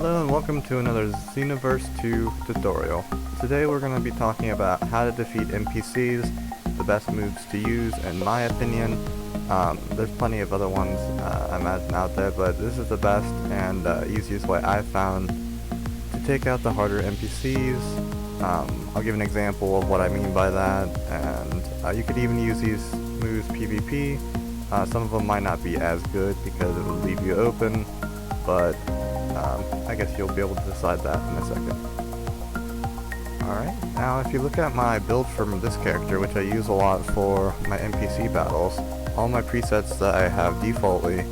Hello and welcome to another Xenoverse 2 tutorial. Today we're going to be talking about how to defeat NPCs, the best moves to use in my opinion. There's plenty of other ones I imagine out there, but this is the best and easiest way I've found to take out the harder NPCs. I'll give an example of what I mean by that, and you could even use these moves PvP. Some of them might not be as good because it will leave you open, but I guess you'll be able to decide that in a second. Alright, now if you look at my build from this character, which I use a lot for my NPC battles, all my presets that I have defaultly,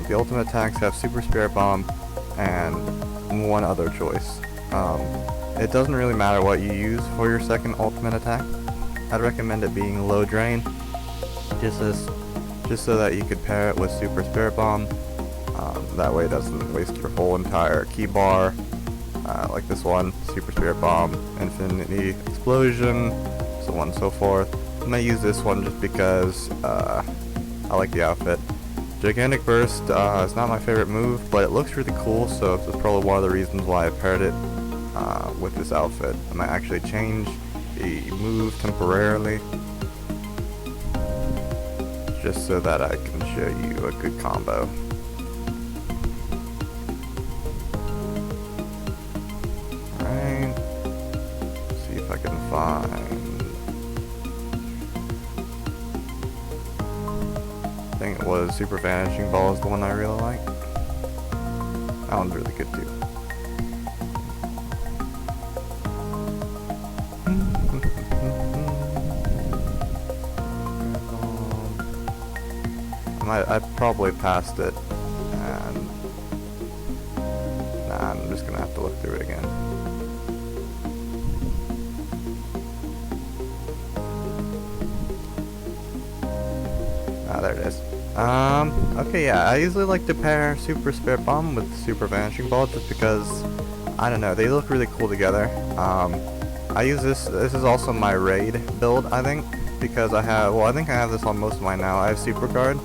the ultimate attacks have Super Spirit Bomb and one other choice. It doesn't really matter what you use for your second ultimate attack. I'd recommend it being low drain, just so that you could pair it with Super Spirit Bomb. That way it doesn't waste your whole entire key bar, like this one, Super Spirit Bomb, Infinity Explosion, so on and so forth. I'm going to use this one just because I like the outfit. Gigantic Burst is not my favorite move, but it looks really cool, so it's probably one of the reasons why I paired it with this outfit. I might actually change the move temporarily, just so that I can show you a good combo. Alright, see if I can find, I think it was Super Vanishing Ball is the one I really like. That one's really good too. I probably passed it, and nah, I'm just gonna have to look through it again. Ah, there it is. Okay, yeah, I usually like to pair Super Spirit Bomb with Super Vanishing Ball just because, I don't know, they look really cool together. I use this is also my raid build, I think, because I think I have this on most of mine now. I have Super Guard,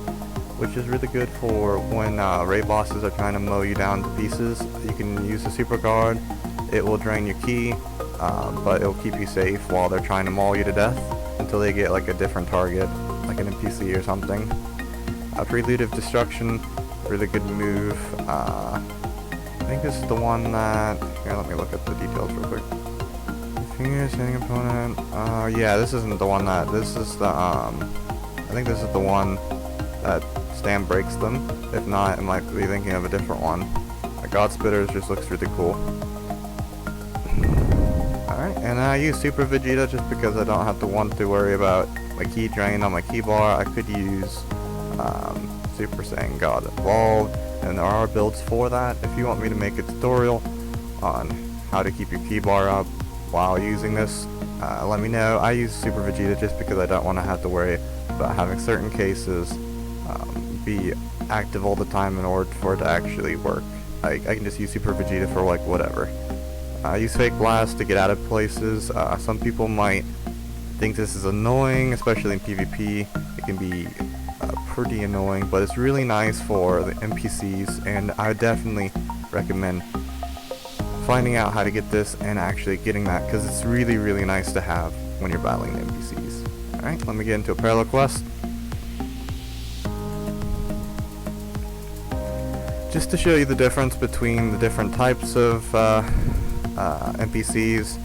which is really good for when raid bosses are trying to mow you down to pieces. You can use the Super Guard. It will drain your ki, but it'll keep you safe while they're trying to maul you to death until they get like a different target, like an NPC or something. Prelude of Destruction, really good move. I think this is the one that, here, let me look at the details real quick. Fingers hitting opponent, yeah, this isn't the one that, this is the, I think this is the one that stam breaks them. If not, I might be thinking of a different one. The God Spitters just looks really cool. Alright, and I use Super Vegeta just because I don't have to want to worry about my ki drain on my key bar. I could use Super Saiyan God Evolved, and there are builds for that. If you want me to make a tutorial on how to keep your key bar up while using this, let me know. I use Super Vegeta just because I don't want to have to worry about having certain cases be active all the time in order for it to actually work. I can just use Super Vegeta for like whatever. I use Fake Blast to get out of places. Some people might think this is annoying, especially in PvP. It can be pretty annoying, but it's really nice for the NPCs, and I would definitely recommend finding out how to get this and actually getting that, because it's really, really nice to have when you're battling the NPCs. Alright, let me get into a parallel quest. Just to show you the difference between the different types of NPCs.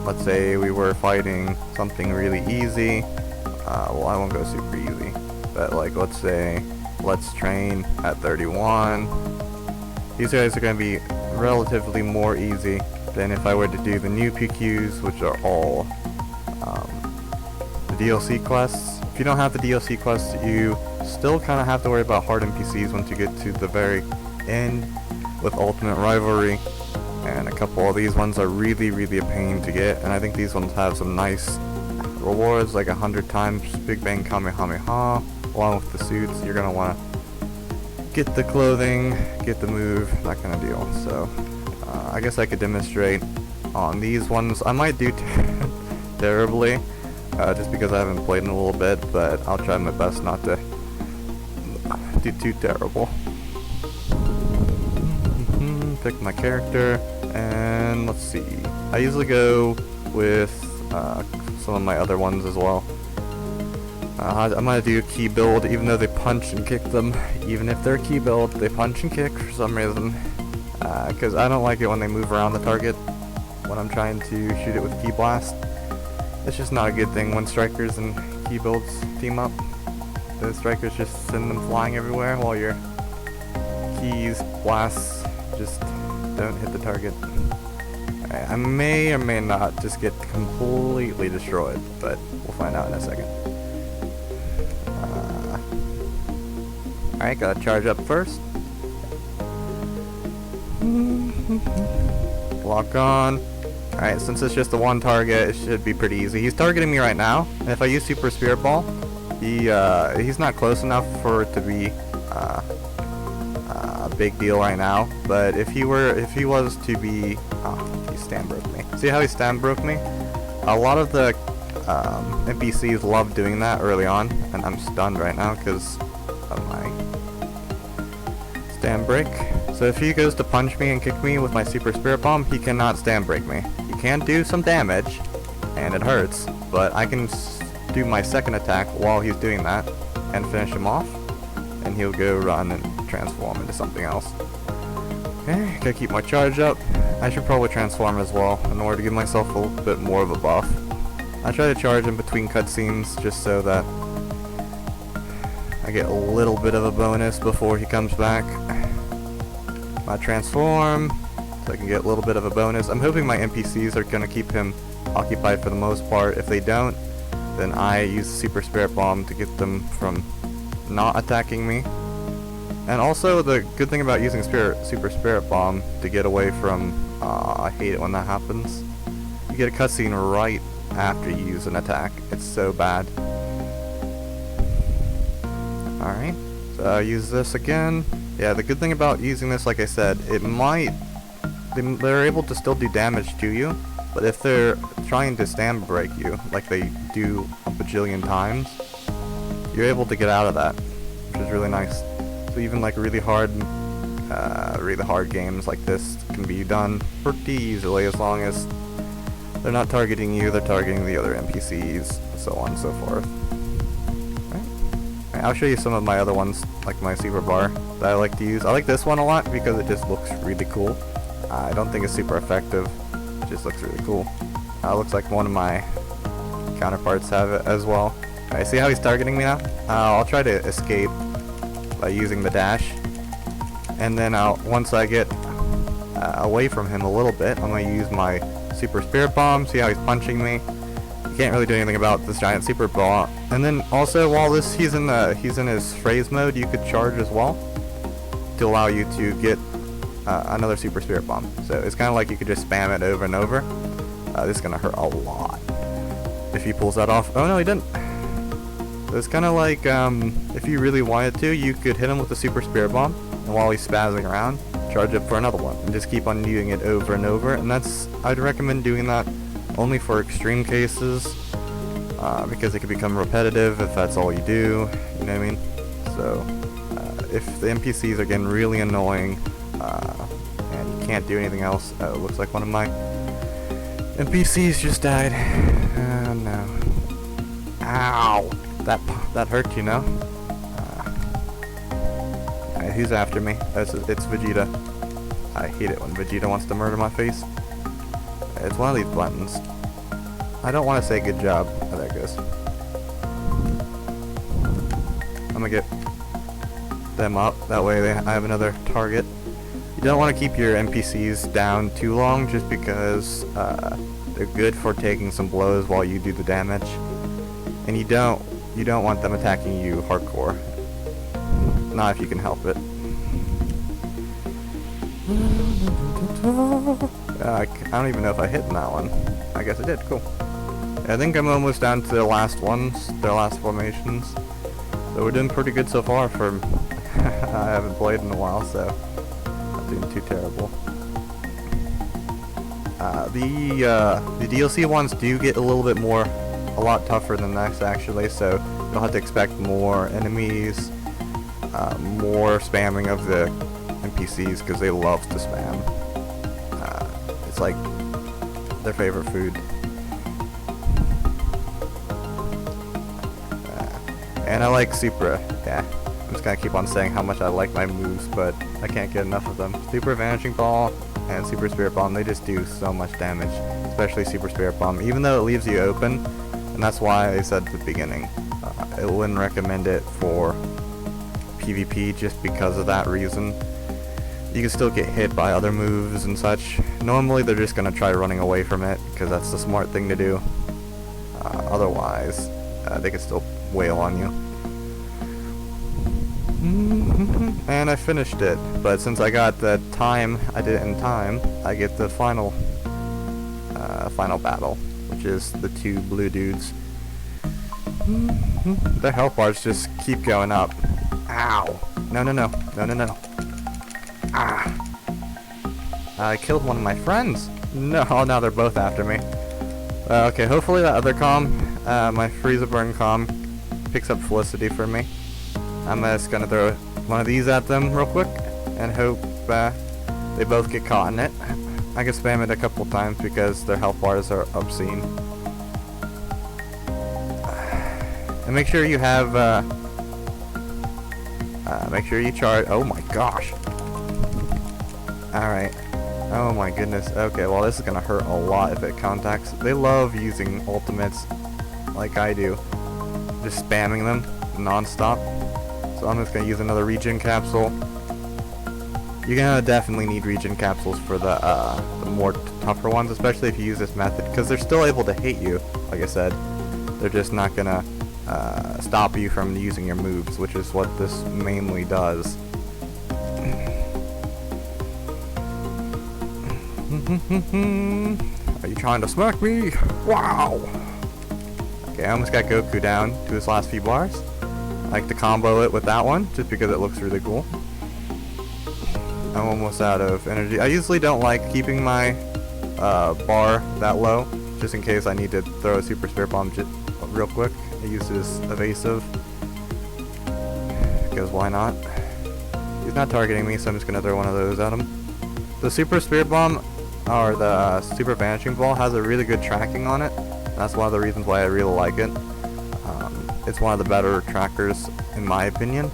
Let's say we were fighting something really easy. Well, I won't go super easy, but like let's say let's train at 31. These guys are going to be relatively more easy than if I were to do the new PQs, which are all the DLC quests. If you don't have the DLC quests, you still kind of have to worry about hard NPCs once you get to the very end with Ultimate Rivalry, and a couple of these ones are really, really a pain to get, and I think these ones have some nice rewards, like 100 times Big Bang Kamehameha, along with the suits. You're going to want to get the clothing, get the move, that kind of deal. So I guess I could demonstrate on these ones. I might do terribly, just because I haven't played in a little bit, but I'll try my best not to do too terrible. pick my character, and let's see. I usually go with some of my other ones as well. I'm gonna do a key build, even though they punch and kick them. Even if they're key build, they punch and kick for some reason. Because I don't like it when they move around the target when I'm trying to shoot it with key blast. It's just not a good thing when strikers and key builds team up. The strikers just send them flying everywhere while your keys, blasts, just don't hit the target. I may or may not just get completely destroyed, but we'll find out in a second. Alright, gotta charge up first. Lock on. Alright, since it's just the one target, it should be pretty easy. He's targeting me right now, and if I use Super Spirit Ball, he's not close enough for it to be a big deal right now. But if he was to be, he stam broke me. See how he stam broke me? A lot of the NPCs love doing that early on, and I'm stunned right now because of my stam break. So if he goes to punch me and kick me with my Super Spirit Bomb, he cannot stam break me. He can do some damage, and it hurts, but I can do my second attack while he's doing that and finish him off, and he'll go run and transform into something else. Okay, gotta keep my charge up. I should probably transform as well in order to give myself a little bit more of a buff. I try to charge in between cutscenes just so that I get a little bit of a bonus before he comes back. I transform so I can get a little bit of a bonus. I'm hoping my NPCs are going to keep him occupied for the most part. If they don't, then I use Super Spirit Bomb to get them from not attacking me. And also the good thing about using Super Spirit Bomb to get away from, I hate it when that happens, you get a cutscene right after you use an attack. It's so bad. Alright, so I'll use this again. Yeah, the good thing about using this, like I said, they're able to still do damage to you, but if they're trying to stam break you, like they do a bajillion times, you're able to get out of that, which is really nice. So even like really hard games like this can be done pretty easily as long as they're not targeting you, they're targeting the other NPCs, so on and so forth. I'll show you some of my other ones, like my super bar, that I like to use. I like this one a lot because it just looks really cool. I don't think it's super effective, it just looks really cool. Looks like one of my counterparts have it as well. Alright, see how he's targeting me now? I'll try to escape by using the dash. And then once I get away from him a little bit, I'm going to use my Super Spirit Bomb. See how he's punching me? Can't really do anything about this giant super ball. And then also while he's in his phrase mode, you could charge as well to allow you to get another Super Spirit Bomb. So it's kind of like you could just spam it over and over. This is gonna hurt a lot if he pulls that off. Oh no, he didn't. So it's kind of like if you really wanted to, you could hit him with the Super Spirit Bomb, and while he's spazzing around, charge up for another one, and just keep on doing it over and over. And I'd recommend doing that only for extreme cases, because it can become repetitive if that's all you do, you know what I mean? So, if the NPCs are getting really annoying, and you can't do anything else, it looks like one of my NPCs just died. Oh no. Ow! That hurt, you know? Alright, who's after me? It's Vegeta. I hate it when Vegeta wants to murder my face. It's one of these buttons. I don't want to say good job. Oh, there it goes. I'm gonna get them up. That way I have another target. You don't want to keep your NPCs down too long just because they're good for taking some blows while you do the damage. And you don't want them attacking you hardcore. Not if you can help it. I don't even know if I hit in that one. I guess I did. Cool. I think I'm almost down to the last ones, their last formations. So we're doing pretty good so far for I haven't played in a while, so not doing too terrible. The DLC ones do get a little bit a lot tougher than next actually, so you'll have to expect more enemies, more spamming of the NPCs because they love to spam. It's like their favorite food. And I like super, I'm just gonna keep on saying how much I like my moves, but I can't get enough of them. Super Vanishing Ball and Super Spirit Bomb, they just do so much damage, especially Super Spirit Bomb, even though it leaves you open, and that's why I said at the beginning, I wouldn't recommend it for PvP just because of that reason. You can still get hit by other moves and such. Normally they're just gonna try running away from it, because that's the smart thing to do. Otherwise, they could still wail on you. And I finished it, but since I got the time, I did it in time, I get the final battle, which is the 2 blue dudes. Their health bars just keep going up. Ow! No. I killed one of my friends. No, now they're both after me. Okay, hopefully that other comm, my Frieza Burn comm, picks up Felicity for me. I'm just gonna throw one of these at them real quick and hope they both get caught in it. I can spam it a couple times because their health bars are obscene. And make sure you have, make sure you charge. Oh my gosh. Alright. Oh my goodness. Okay, well this is gonna hurt a lot if it contacts. They love using ultimates like I do. Just spamming them non-stop. So I'm just gonna use another regen capsule. You're gonna definitely need regen capsules for the more tougher ones, especially if you use this method, because they're still able to hit you, like I said. They're just not gonna stop you from using your moves, which is what this mainly does. Are you trying to smack me? Wow! Okay, I almost got Goku down to his last few bars. I like to combo it with that one, just because it looks really cool. I'm almost out of energy. I usually don't like keeping my bar that low, just in case I need to throw a Super Spirit Bomb real quick. I use this evasive, because why not? He's not targeting me, so I'm just going to throw one of those at him. The Super Spirit Bomb, or the Super Vanishing Ball, has a really good tracking on it. That's one of the reasons why I really like it. It's one of the better trackers, in my opinion.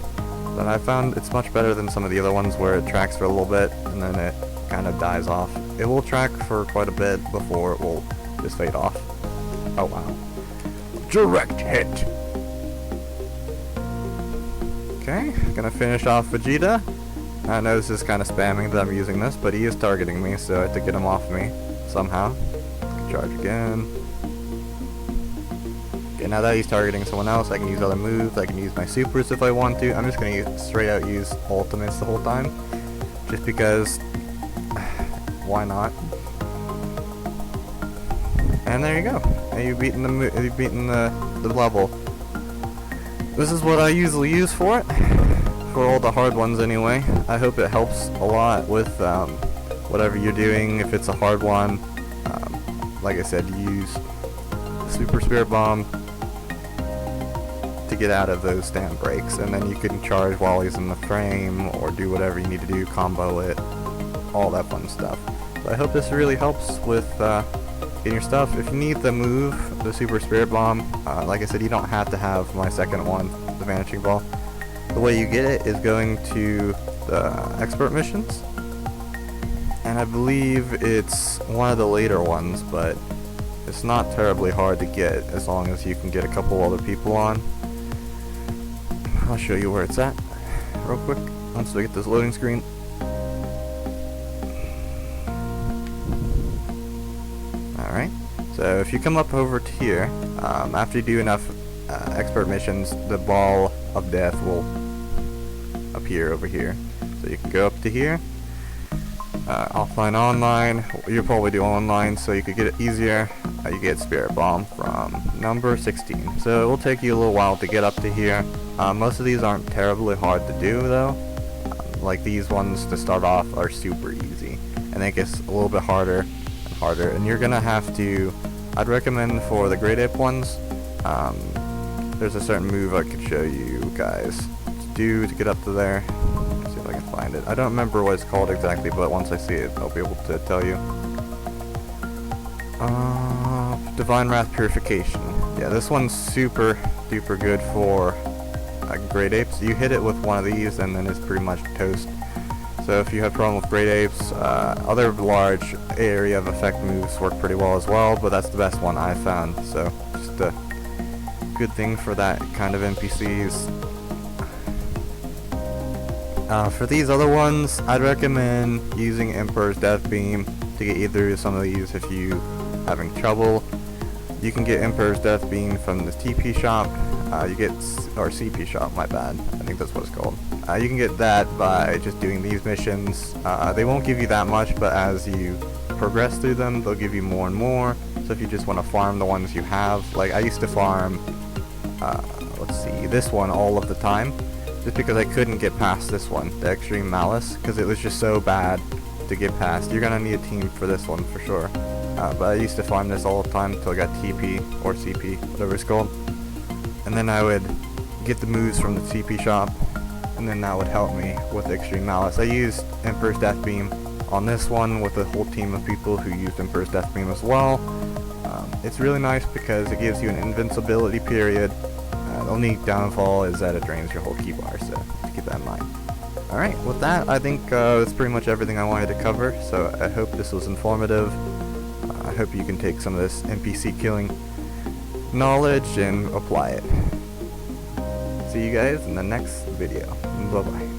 But I found it's much better than some of the other ones where it tracks for a little bit and then it kind of dies off. It will track for quite a bit before it will just fade off. Oh wow. Direct hit! Okay, gonna finish off Vegeta. I know this is kind of spamming that I'm using this, but he is targeting me, so I have to get him off me somehow. Charge again. Okay, now that he's targeting someone else, I can use other moves, I can use my supers if I want to. I'm just going to straight out use ultimates the whole time, just because, why not? And there you go. And you've beaten the level. This is what I usually use for it, for all the hard ones anyway. I hope it helps a lot with whatever you're doing. If it's a hard one, like I said, use Super Spirit Bomb to get out of those stam breaks, and then you can charge while he's in the frame, or do whatever you need to do, combo it, all that fun stuff. So I hope this really helps with getting your stuff. If you need the move, the Super Spirit Bomb, like I said, you don't have to have my second one, the Vanishing Ball. The way you get it is going to the expert missions, and I believe it's one of the later ones, but it's not terribly hard to get as long as you can get a couple other people on. I'll show you where it's at real quick once we get this loading screen. Alright, so if you come up over to here, after you do enough expert missions, the ball of death will appear over here. So you can go up to here, offline, online. You'll probably do online, so you could get it easier. You get Spirit Bomb from number 16. So it will take you a little while to get up to here. Most of these aren't terribly hard to do though. Like these ones to start off are super easy, and it gets a little bit harder and harder. And you're gonna have to, I'd recommend for the grade ape ones, there's a certain move I could show you guys to do to get up to there. Let's see if I can find it. I don't remember what it's called exactly, but once I see it, I'll be able to tell you. Divine Wrath Purification. Yeah, this one's super duper good for Great Apes. You hit it with one of these and then it's pretty much toast. So if you have problem with Great Apes, other large area of effect moves work pretty well as well, but that's the best one I found. So just a good thing for that kind of NPCs. For these other ones, I'd recommend using Emperor's Death Beam to get you through some of these if you having trouble. You can get Emperor's Death Beam from the TP shop. Or CP shop, my bad. I think that's what it's called. You can get that by just doing these missions. They won't give you that much, but as you progress through them, they'll give you more and more. So if you just want to farm the ones you have, like I used to farm, let's see, this one all of the time, just because I couldn't get past this one, the Extreme Malice, because it was just so bad to get past. You're gonna need a team for this one for sure. But I used to farm this all the time until I got TP or CP, whatever it's called. And then I would get the moves from the TP shop, and then that would help me with Extreme Malice. I used Emperor's Death Beam on this one with a whole team of people who used Emperor's Death Beam as well. It's really nice because it gives you an invincibility period. The only downfall is that it drains your whole key bar, so keep that in mind. Alright, with that, I think that's pretty much everything I wanted to cover, so I hope this was informative. I hope you can take some of this NPC killing knowledge and apply it. See you guys in the next video. Bye bye.